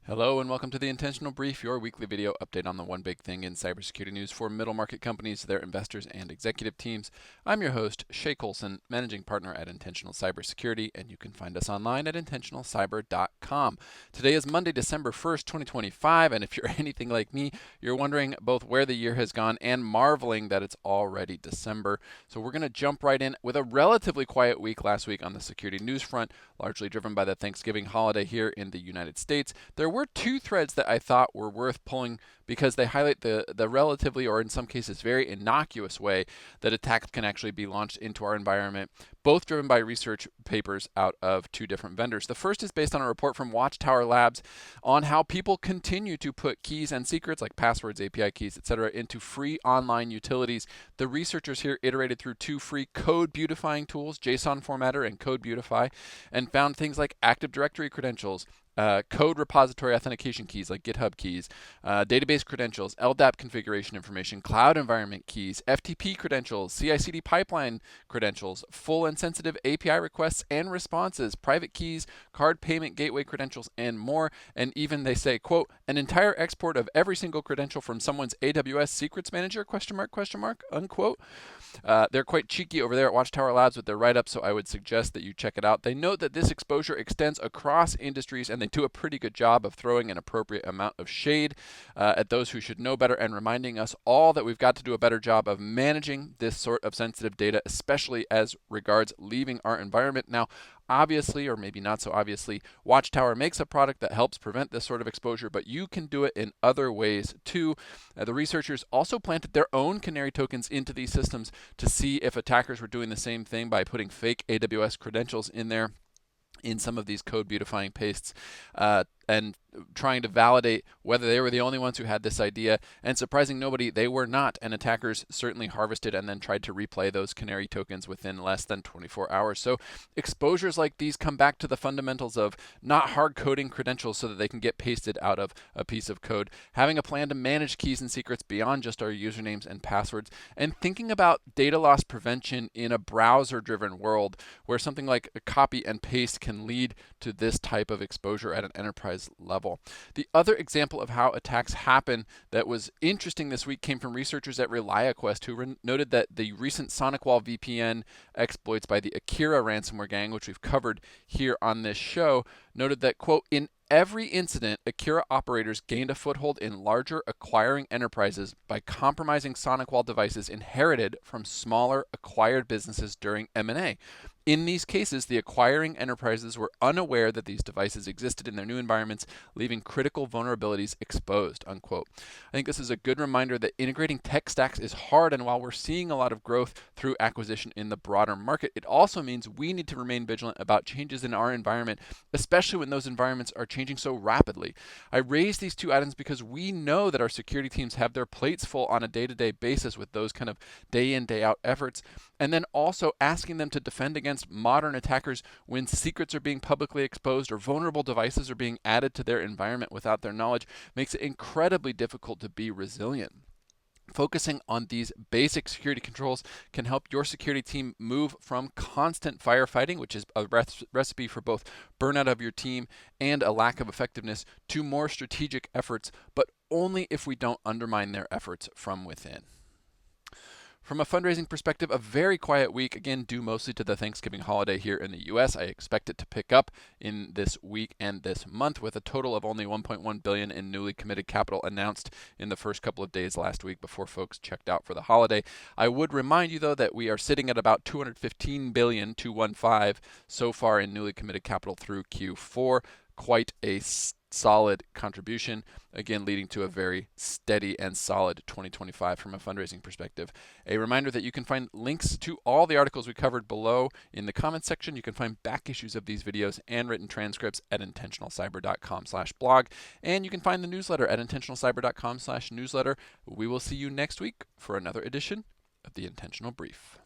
Hello and welcome to the Intentional Brief, your weekly video update on the one big thing in cybersecurity news for middle market companies, their investors, and executive teams. I'm your host, Shay Colson, managing partner at Intentional Cybersecurity, and you can find us online at intentionalcyber.com. Today is Monday, December 1st, 2025, and if you're anything like me, you're wondering both where the year has gone and marveling that it's already December. So we're going to jump right in with a relatively quiet week last week on the security news front, largely driven by the Thanksgiving holiday here in the United States. There were two threads that I thought were worth pulling because they highlight the relatively, or in some cases very innocuous way that attacks can actually be launched into our environment, both driven by research papers out of two different vendors. The first is based on a report from Watchtowr Labs on how people continue to put keys and secrets like passwords, API keys, etc. into free online utilities. The researchers here iterated through two free code beautifying tools, JSON Formatter and Code Beautify, and found things like Active Directory credentials, code repository authentication keys like GitHub keys, database credentials, LDAP configuration information, cloud environment keys, FTP credentials, CI/CD pipeline credentials, full and sensitive API requests and responses, private keys, card payment gateway credentials, and more. And even they say, quote, an entire export of every single credential from someone's AWS Secrets Manager, unquote. They're quite cheeky over there at Watchtowr Labs with their write-up, so I would suggest that you check it out. They note that this exposure extends across industries, and they do a pretty good job of throwing an appropriate amount of shade at those who should know better and reminding us all that we've got to do a better job of managing this sort of sensitive data, especially as regards leaving our environment. Now, obviously, or maybe not so obviously, Watchtowr makes a product that helps prevent this sort of exposure, but you can do it in other ways too. The researchers also planted their own canary tokens into these systems to see if attackers were doing the same thing by putting fake AWS credentials in there in some of these code beautifying pastes, and trying to validate whether they were the only ones who had this idea. And surprising nobody, they were not. And attackers certainly harvested and then tried to replay those canary tokens within less than 24 hours. So exposures like these come back to the fundamentals of not hard coding credentials so that they can get pasted out of a piece of code, having a plan to manage keys and secrets beyond just our usernames and passwords, and thinking about data loss prevention in a browser-driven world where something like a copy and paste can lead to this type of exposure at an enterprise level. The other example of how attacks happen that was interesting this week came from researchers at Reliaquest, who noted that the recent SonicWall VPN exploits by the Akira ransomware gang, which we've covered here on this show, noted that, quote, in every incident, Akira operators gained a foothold in larger acquiring enterprises by compromising SonicWall devices inherited from smaller acquired businesses during M&A. In these cases, the acquiring enterprises were unaware that these devices existed in their new environments, leaving critical vulnerabilities exposed, unquote. I think this is a good reminder that integrating tech stacks is hard, and while we're seeing a lot of growth through acquisition in the broader market, it also means we need to remain vigilant about changes in our environment, especially when those environments are changing so rapidly. I raise these two items because we know that our security teams have their plates full on a day-to-day basis with those kind of day-in, day-out efforts, and then also asking them to defend against modern attackers when secrets are being publicly exposed or vulnerable devices are being added to their environment without their knowledge makes it incredibly difficult to be resilient. Focusing on these basic security controls can help your security team move from constant firefighting, which is a recipe for both burnout of your team and a lack of effectiveness, to more strategic efforts, but only if we don't undermine their efforts from within. From a fundraising perspective, a very quiet week, again, due mostly to the Thanksgiving holiday here in the US. I expect it to pick up in this week and this month with a total of only $1.1 billion in newly committed capital announced in the first couple of days last week before folks checked out for the holiday. I would remind you, though, that we are sitting at about $215 billion, 215, so far in newly committed capital through Q4. Quite a solid contribution, again leading to a very steady and solid 2025 from a fundraising perspective. A reminder that you can find links to all the articles we covered below in the comments section. You can find back issues of these videos and written transcripts at intentionalcyber.com/blog, and you can find the newsletter at intentionalcyber.com/newsletter. We will see you next week for another edition of the Intentional Brief.